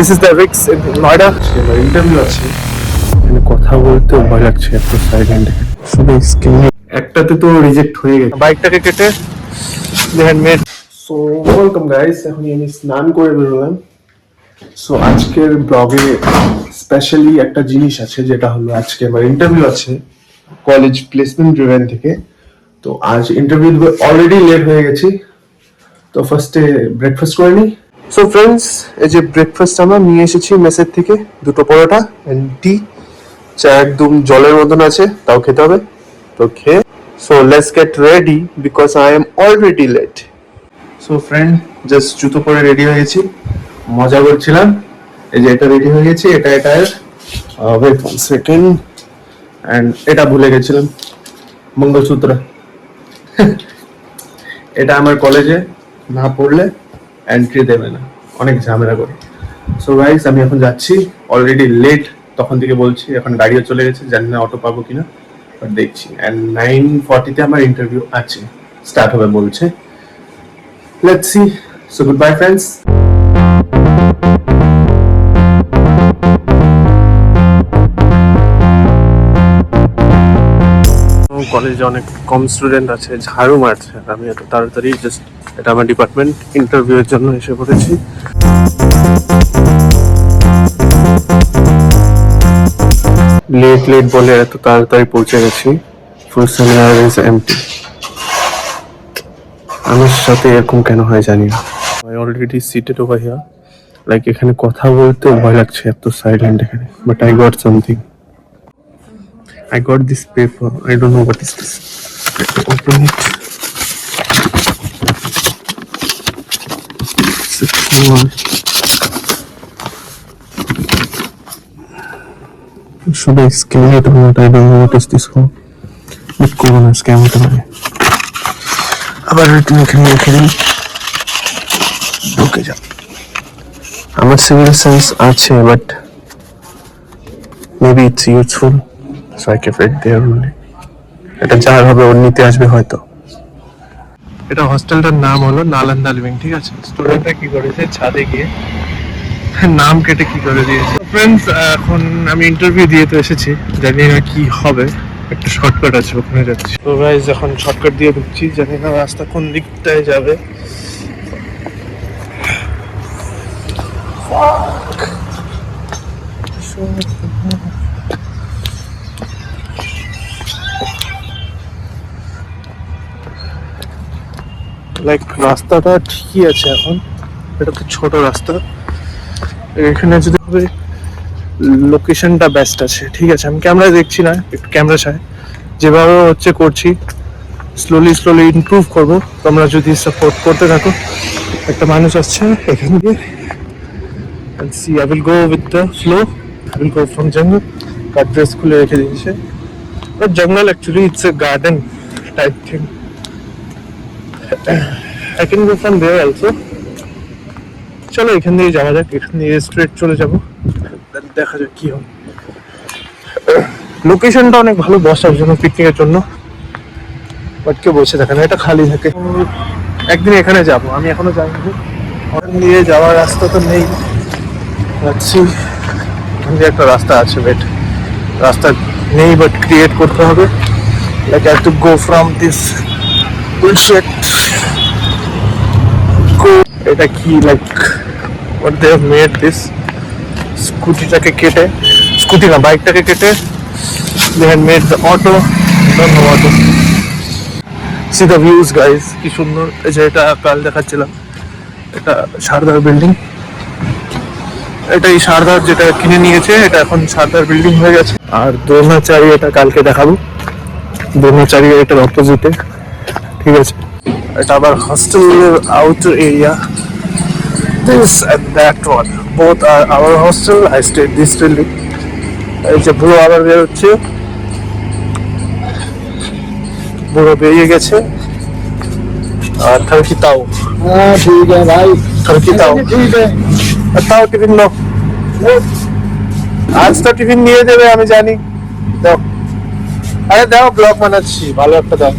This is the Rix in Noida. Interview আছে, এখানে কথা বলতে ভয় লাগছে, এত সাইলেন্ট। শুধু স্ক্রিন একটাতে তো রিজেক্ট হয়ে গেছে, বাইকটাকে কেটে দেখেন মেড। সো ওয়েলকাম গাইস, এখন আমি স্নান করে বেরোলাম। সো আজকের ব্লগে স্পেশালি একটা জিনিস আছে, যেটা হলো আজকে আমার ইন্টারভিউ আছে কলেজ প্লেসমেন্ট ড্রিভেন থেকে। তো আজ ইন্টারভিউ অলরেডি লেট হয়ে গেছি, তো ফার্স্টে ব্রেকফাস্ট করে নিই। সো ফ্রেন্ডস, এই যে ব্রেকফাস্ট আমরা নিয়ে এসেছি মেসের থেকে, দুটো পরোটা এন্ড টি। চা একদম জলের মতন আছে, তাও খেতে হবে, তো খেয়ে so let's get ready because I am already late. So friend, just জুতো পরে রেডি হয়ে গেছি, মজা করছিলাম। এই যে এটা রেডি হয়ে গেছি, এটা ওয়েট 1 সেকেন্ড, এন্ড এটা ভুলে গেছিলাম, মঙ্গলসূত্র। এটা আমার কলেজে না পড়লে এন্ট্রি দেবে না, অনেক ঝামেলা করে। সো গাইস, আমি এখন যাচ্ছি, অলরেডি লেট তখন থেকে বলছি, এখন গাড়িও চলে গেছে, জানি না অটো পাবো কিনা, বাট দেখছি। এন্ড 9:40 আমার ইন্টারভিউ আছে, স্টার্ট হবে বলছে। Let's see. So good bye friends. কলেজে অনেক কম স্টুডেন্ট আছে, ঝাড়ু মারছে, আর আমি এত তাড়াতাড়ি জাস্ট, এটা আমার ডিপার্টমেন্ট, ইন্টারভিউ এর জন্য এসে পড়েছি। লেট বলে এত তাড়াতাড়ি পৌঁছে গেছি। ফুল সেমিনার ইজ এমটি। আমার সাথে এরকম কেন হয় জানি না। I already seated over here, like এখানে কথা বলতে ভয় লাগছে, এত সাইলেন্ট এখানে। But I got something, I got this paper. I don't know what is this. Open it. Should I scan it or not? I don't know what is this for. But corona scam it away. আবার written এখানে রেখে দিই, ঢুকে যা। আমার civil science আছে, but maybe it's useful, so I kept it there only. এটা যার হবে ওর নিতে আসবে হয়তো। এটা হস্টেলটার নাম হলো নালন্দা লিভিং, ঠিক আছে। স্টুডেন্টরা কি করেছে, ছাদে গিয়ে নাম কেটে কি করে দিয়েছে। ফ্রেন্ডস, এখন আমি ইন্টারভিউ দিয়ে তো এসেছি, জানি না কি হবে, একটা শর্টকাট আছে, ওখানে যাচ্ছি। তো গাইস, এখন শর্টকাট দিয়ে ঢুকছি, জানি না রাস্তা কোন দিকটায় যাবে। লাইক রাস্তাটা ঠিকই আছে এখন, এটা তো ছোট রাস্তা, এখানে যদি লোকেশনটা বেস্ট আছে, ঠিক আছে। আমি ক্যামেরায় দেখছি না, একটু ক্যামেরা চাই, যেভাবে হচ্ছে করছি, স্লোলি ইমপ্রুভ করবো, তোমরা যদি সাপোর্ট করতে থাকো। একটা মানুষ আসছে এখান দিয়ে, and see I will go with the flow. I will go from jungle. Car dress খুলে রেখে দিয়েছে, but jungle actually it's a garden type thing. I can go from there also. চলো এখান দিয়ে যাওয়া যাক, এখান দিয়ে স্ট্রেট চলে যাবো, দেখা যাক কি হয়। লোকেশনটা অনেক ভালো বসার জন্য, পিকনিকের জন্য, বাট কেউ বসে থাকে না, এটা খালি থাকে। একদিন এখানে যাব, আমি এখনো যাইনি, ওখান দিয়ে যাওয়ার রাস্তা তো নেই। যাচ্ছি, এখান দিয়ে একটা রাস্তা আছে, বেট রাস্তা নেই, বাট ক্রিয়েট করতে হবে। Like I have to go from this bullshit. এটা কি, like what they have made this, স্কুটিটাকে কেটে, স্কুটি না বাইকটাকে কেটে they had made the auto, don't know auto. See the views guys, কি সুন্দর। এই যে এটা কাল দেখাচ্ছিলাম, এটা সারদার বিল্ডিং, এটাই সারদার যেটা কিনে নিয়েছে, এটা এখন সারদার বিল্ডিং হয়ে গেছে। আর দ্রোণাচারী, এটা কালকে দেখাবো, দ্রোণাচারী এটার অপোজিটে, ঠিক আছে। এটা আবার হস্টেলের outer area, this and that one, both are our hostel. I stayed this building. এই যে বুড়ো আবার বের হচ্ছে, বুড়ো বেরিয়ে গেছে। আর থাকি তাও, হ্যাঁ ঠিক আছে ভাই, থাকি তাও ঠিক আছে। তাও টিফিন নাও, আজ তো টিফিন নিয়ে যাবে আমি জানি। দাও, আরে দাও, ব্লগ বানাচ্ছি, ভালো একটা দাও।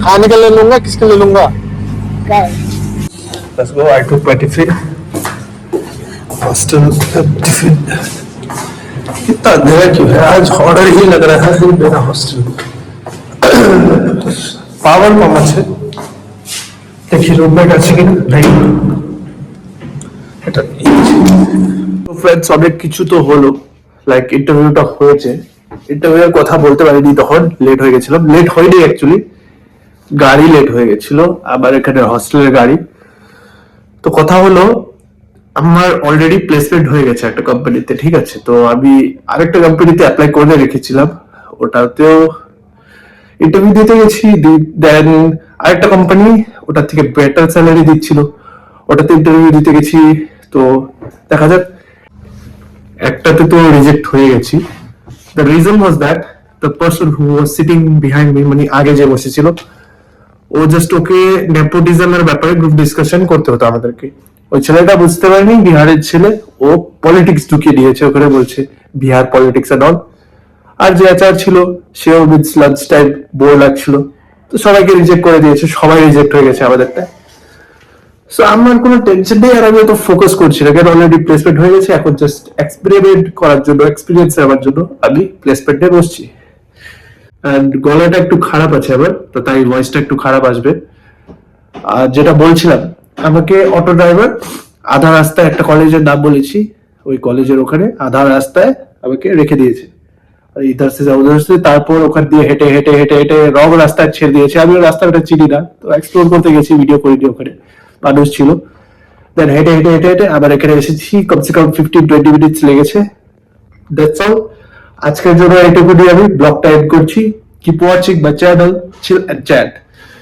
खाने के लिए लूंगा, किसके लिए लूंगा? Let's go. I took 23 hostel tiffin इतना अंधेरा क्यों है आज? ऑर्डर ही लग रहा है मेरा हॉस्टल। পাওয়ার কম আছে, দেখি রুমমেট আছে কিনা। নাই, এটা তো ফ্রেন্ডস অনেক কিছু তো হলো, লাইক ইন্টারভিউটা হয়েছে, ইন্টারভিউয়ের কথা বলতে পারিনি, তখন লেট হয়ে গেছিলাম। লেট হয়নি অ্যাকচুয়ালি, গাড়ি লেট হয়ে গেছিল, আবার এখানে হস্টেলের গাড়ি। তো কথা হলো আমার অলরেডি প্লেসমেন্ট হয়ে গেছে একটা কোম্পানিতে, ঠিক আছে। তো আমি আরেকটা কোম্পানিতে অ্যাপ্লাই করে রেখেছিলাম, ওটাতেও ইন্টারভিউ দিতে গেছি। দেন আরেকটা কোম্পানি ওটার থেকে বেটার স্যালারি দিচ্ছিল, ওটাতে ইন্টারভিউ দিতে গেছি। তো দেখা যাক, একটাতে তো রিজেক্ট হয়ে গেছি। The reason was that the person who was sitting behind me, মানে আগে যে বসেছিল, ও জাস্ট ওকে নেপোটিজমের ব্যাপারে গ্রুপ ডিসকাশন করতে হতো আমাদেরকে। ওই ছেলেটা বুঝতে পারেনি বিহারের ছেলে, ও পলিটিক্স ঢুকিয়ে দিয়েছে ওখানে, বলছে বিহার পলিটিক্স এন্ড অল। আর যে আচার ছিল সেও উইথ লাঞ্চ টাইম বোর লাগছিল, তো সবাইকে রিজেক্ট করে দিয়েছে, সবাই রিজেক্ট হয়ে গেছে আমাদেরটা। সো আমার কোনো টেনশন নেই, আর আমি তো ফোকাস করছি না, কারণ অলরেডি প্লেসমেন্ট হয়ে গেছে। এখন জাস্ট এক্সপেরিমেন্ট করার জন্য, এক্সপিরিয়েন্স নেওয়ার জন্য আমি প্লেসমেন্টে বসছি। এন্ড গলাটা একটু খারাপ আছে আমার, তো তাই ভয়েসটা একটু খারাপ আসবে। আর যেটা বলছিলাম, আমাকে অটো ড্রাইভার আধা রাস্তায়, একটা কলেজের নাম বলেছি, ওই কলেজের ওখানে আধা রাস্তায় আমাকে রেখে দিয়েছে। ইধার সে যাও উধার সে, তারপর ওখান দিয়ে হেঁটে হেঁটে হেঁটে হেঁটে রং রাস্তায় ছেড়ে দিয়েছে। আমি ওই রাস্তাটা চিনি না, তো এক্সপ্লোর করতে গেছি, ভিডিও করিনি, ওখানে মানুষ ছিল। দেন হেঁটে হেঁটে হেঁটে হেঁটে আবার এখানে এসেছি, কমসে কম 15-20 মিনিটস লেগেছে। দ্যাটস অল, আজকের জন্য এইটুকুনি। আমি ব্লগটা এড করছি। Keep watching my channel chill and chat.